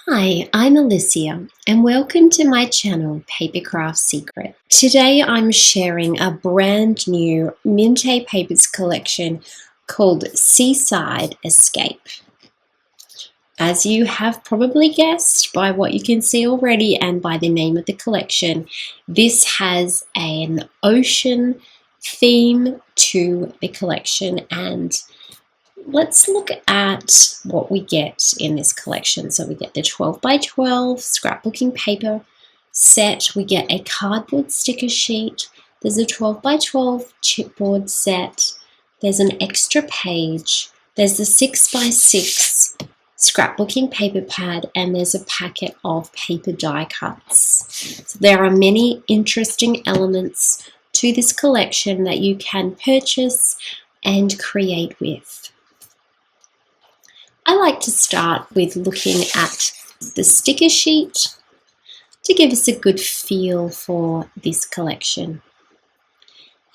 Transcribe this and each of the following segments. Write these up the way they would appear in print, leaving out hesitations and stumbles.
Hi, I'm Alicia and welcome to my channel Papercraft Secret. Today I'm sharing a brand new Mintay Papers collection called Seaside Escape. As you have probably guessed by what you can see already and by the name of the collection, this has an ocean theme to the collection, and let's look at what we get in this collection. So we get the 12 by 12 scrapbooking paper set. We get a cardboard sticker sheet. There's a 12 by 12 chipboard set. There's an extra page. There's the 6 by 6 scrapbooking paper pad, and there's a packet of paper die cuts. So there are many interesting elements to this collection that you can purchase and create with. I like to start with looking at the sticker sheet to give us a good feel for this collection.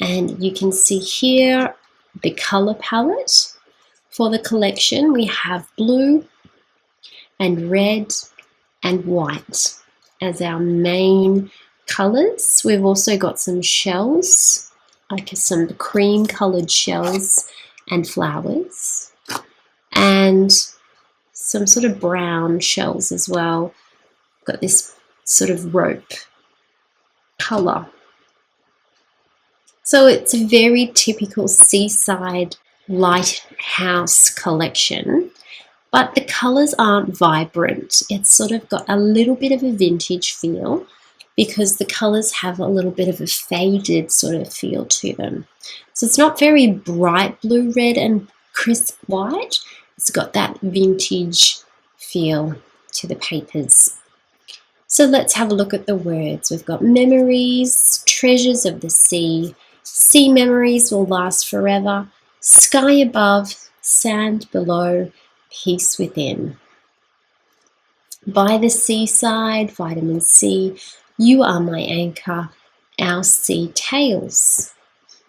And you can see here the color palette for the collection. We have blue and red and white as our main colors. We've also got some shells, like some cream colored shells and flowers, and some sort of brown shells as well. Got this sort of rope color. So it's a very typical seaside lighthouse collection, but the colors aren't vibrant. It's sort of got a little bit of a vintage feel because the colors have a little bit of a faded sort of feel to them. So it's not very bright blue, red and crisp white. It's got that vintage feel to the papers. So let's have a look at the words. We've got memories, treasures of the sea memories will last forever, sky above, sand below, peace within. By the seaside, vitamin C, you are my anchor, our sea tales.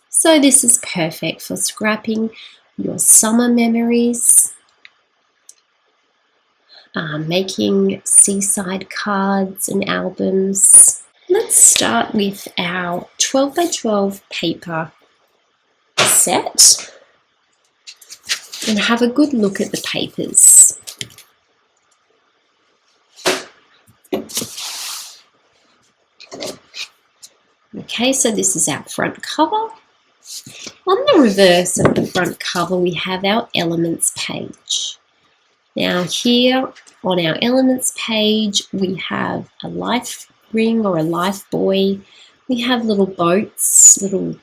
So this is perfect for scrapping your summer memories, making seaside cards and albums. Let's start with our 12 by 12 paper set and have a good look at the papers. Okay, so this is our front cover. On the reverse of the front cover, we have our elements page. Now here on our elements page, we have a life ring or a life buoy. We have little boats, little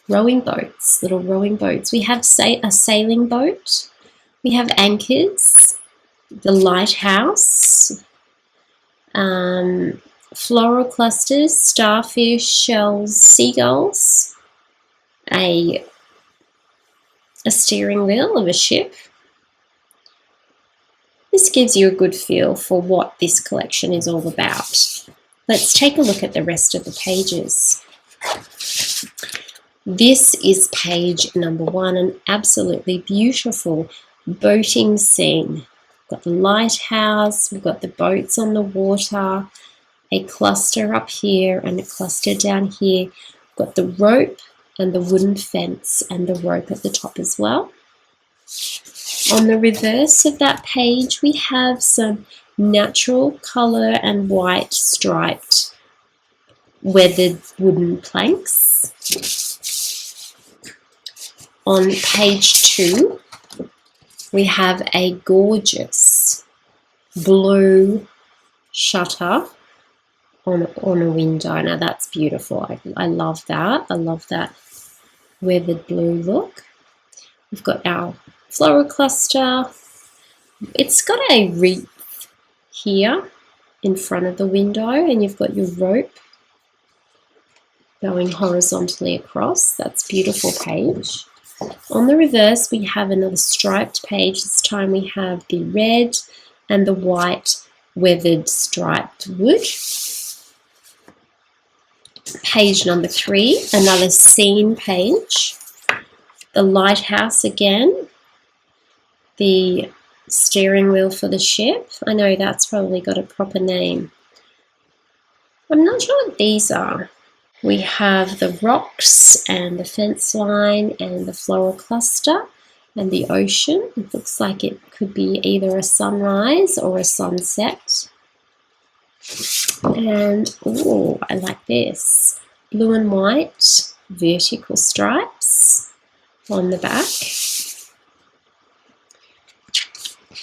rowing boats. We have a sailing boat. We have anchors, the lighthouse, floral clusters, starfish, shells, seagulls, a steering wheel of a ship. This gives you a good feel for what this collection is all about. Let's take a look at the rest of the pages. This is page number 1, an absolutely beautiful boating scene. We've got the lighthouse, we've got the boats on the water, a cluster up here and a cluster down here. We've got the rope and the wooden fence and the rope at the top as well. On the reverse of that page, we have some natural colour and white striped weathered wooden planks. On page 2, we have a gorgeous blue shutter on a window. Now that's beautiful. I love that. I love that weathered blue look. We've got our floral cluster. It's got a wreath here in front of the window, and you've got your rope going horizontally across. That's a beautiful page. On the reverse, we have another striped page. This time we have the red and the white weathered striped wood. Page number 3, another scene page. The lighthouse again. The steering wheel for the ship. I know that's probably got a proper name. I'm not sure what these are. We have the rocks and the fence line and the floral cluster and the ocean. It looks like it could be either a sunrise or a sunset. And, oh, I like this. Blue and white vertical stripes on the back.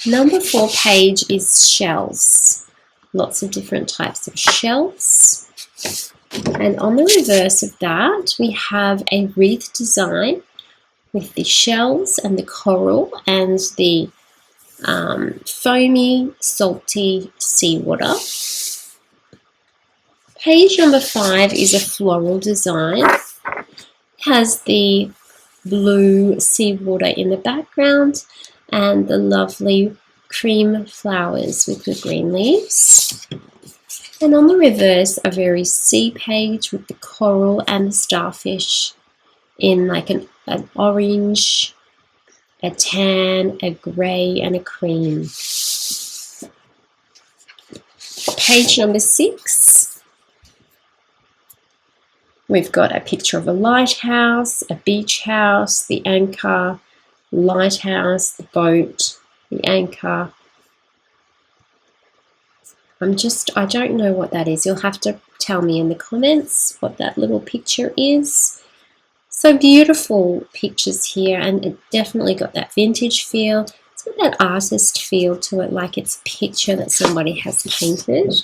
Number 4 page is shells. Lots of different types of shells. And on the reverse of that, we have a wreath design with the shells and the coral and the foamy, salty seawater. Page number 5 is a floral design. It has the blue seawater in the background and the lovely cream flowers with the green leaves. And on the reverse, a very sea page with the coral and the starfish in like an orange, a tan, a grey and a cream. Page number 6, we've got a picture of a lighthouse, a beach house, the anchor, lighthouse, the boat, the anchor. I don't know what that is. You'll have to tell me in the comments what that little picture is. So beautiful pictures here, and it definitely got that vintage feel. It's got that artist feel to it, like it's a picture that somebody has painted.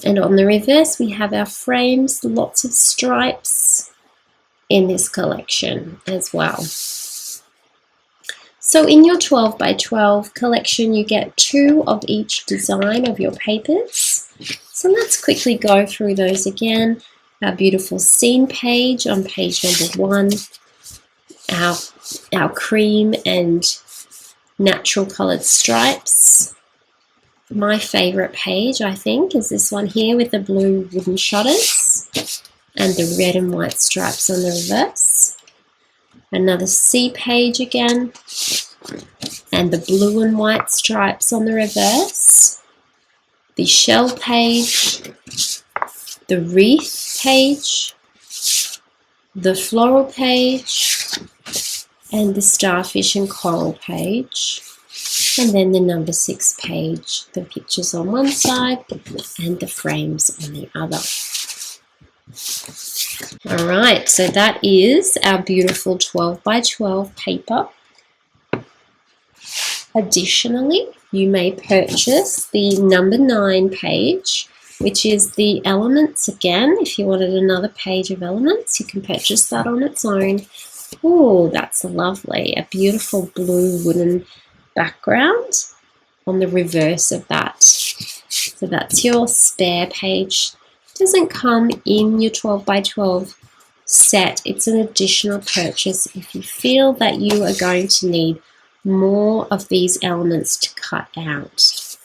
And on the reverse, we have our frames, lots of stripes in this collection as well. So in your 12 by 12 collection, you get 2 of each design of your papers. So let's quickly go through those again. Our beautiful scene page on page number 1, our cream and natural coloured stripes. My favourite page, I think, is this one here with the blue wooden shutters and the red and white stripes on the reverse. Another sea page again, and the blue and white stripes on the reverse. The shell page, the wreath page, the floral page, and the starfish and coral page. And then the number 6 page, the pictures on one side and the frames on the other. Alright, so that is our beautiful 12 by 12 paper. Additionally, you may purchase the number 9 page, which is the elements again. If you wanted another page of elements, you can purchase that on its own. Oh, that's lovely. A beautiful blue wooden background on the reverse of that. So that's your spare page. It doesn't come in your 12 by 12 set. It's an additional purchase if you feel that you are going to need more of these elements to cut out.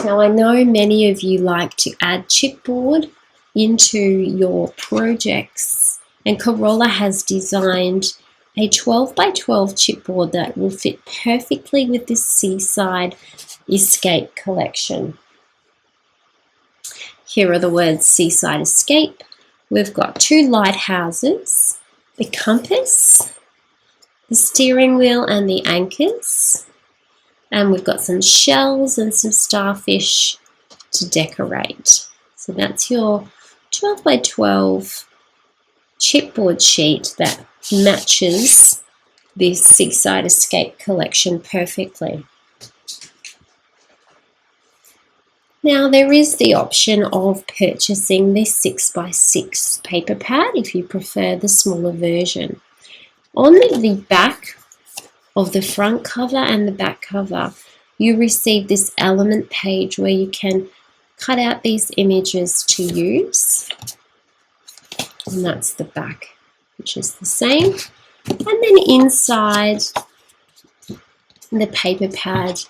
Now I know many of you like to add chipboard into your projects, and Corolla has designed a 12 by 12 chipboard that will fit perfectly with this Seaside Escape Collection. Here are the words Seaside Escape. We've got 2 lighthouses, the compass, the steering wheel and the anchors, and we've got some shells and some starfish to decorate. So that's your 12 by 12 chipboard sheet that matches this Seaside Escape Collection perfectly. Now there is the option of purchasing this 6 by 6 paper pad if you prefer the smaller version. On the back of the front cover and the back cover, you receive this element page where you can cut out these images to use. And that's the back, which is the same. And then inside the paper pad,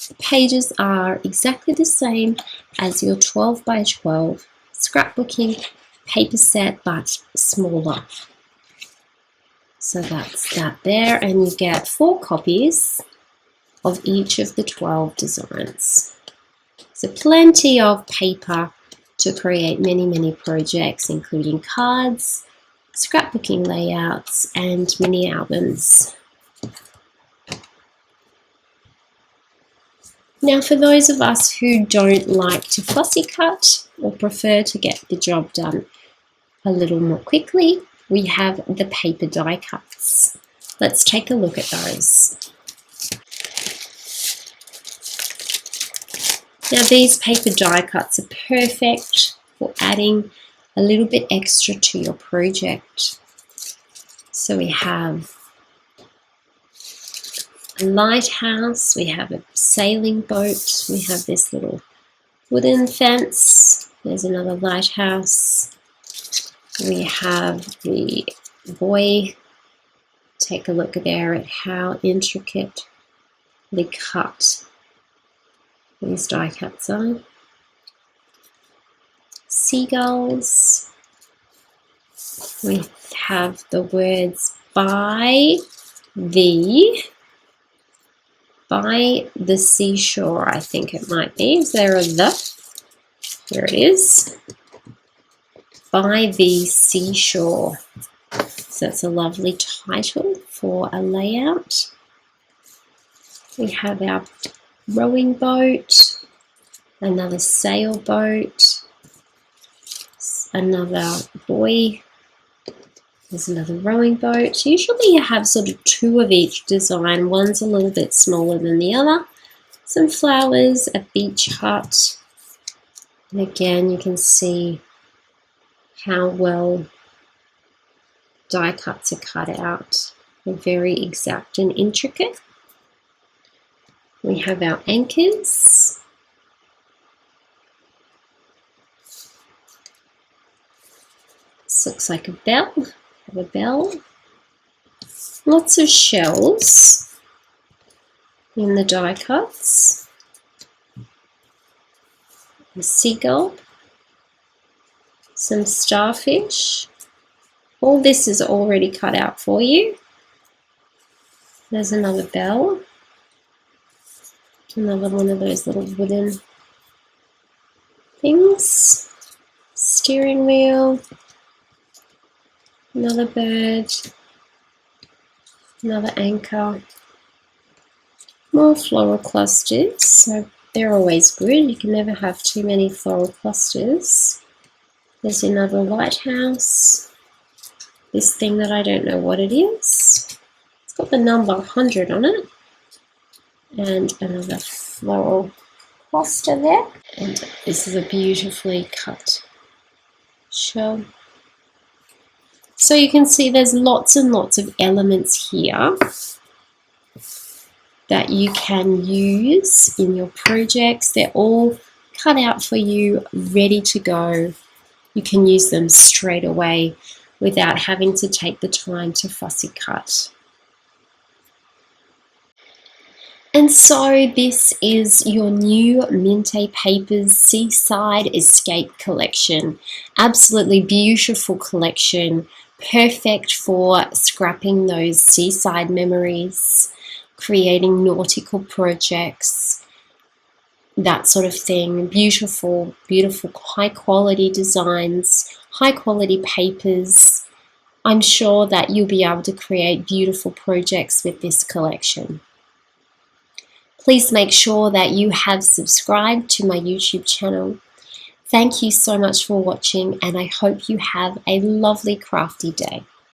the pages are exactly the same as your 12 by 12 scrapbooking paper set, but smaller. So that's that there, and you get 4 copies of each of the 12 designs. So plenty of paper to create many projects, including cards, scrapbooking layouts, and mini albums. Now, for those of us who don't like to fussy cut or prefer to get the job done a little more quickly, we have the paper die cuts. Let's take a look at those. Now, these paper die cuts are perfect for adding a little bit extra to your project. So we have a lighthouse, we have a sailing boat, we have this little wooden fence, there's another lighthouse, we have the buoy. Take a look there at how intricately cut these die cuts are. Seagulls. We have the words by the seashore, I think it might be. Is there a the? Here it is. By the seashore. So that's a lovely title for a layout. We have our rowing boat, another sailboat, another buoy. There's another rowing boat. Usually you have sort of 2 of each design. One's a little bit smaller than the other. Some flowers, a beach hut. And again, you can see how well die cuts are cut out. They're very exact and intricate. We have our anchors. This looks like a bell. Have a bell. Lots of shells in the die cuts. A seagull. Some starfish. All this is already cut out for you. There's another bell. Another one of those little wooden things. Steering wheel. Another bird. Another anchor. More floral clusters. So they're always good. You can never have too many floral clusters. There's another lighthouse. This thing that I don't know what it is. It's got the number 100 on it. And another floral cluster there. And this is a beautifully cut shell. So you can see there's lots and lots of elements here that you can use in your projects. They're all cut out for you, ready to go. You can use them straight away without having to take the time to fussy cut. And so this is your new Mintay Papers Seaside Escape Collection. Absolutely beautiful collection, perfect for scrapping those seaside memories, creating nautical projects, that sort of thing. Beautiful, beautiful, high quality designs, high quality papers. I'm sure that you'll be able to create beautiful projects with this collection. Please make sure that you have subscribed to my YouTube channel. Thank you so much for watching, and I hope you have a lovely crafty day.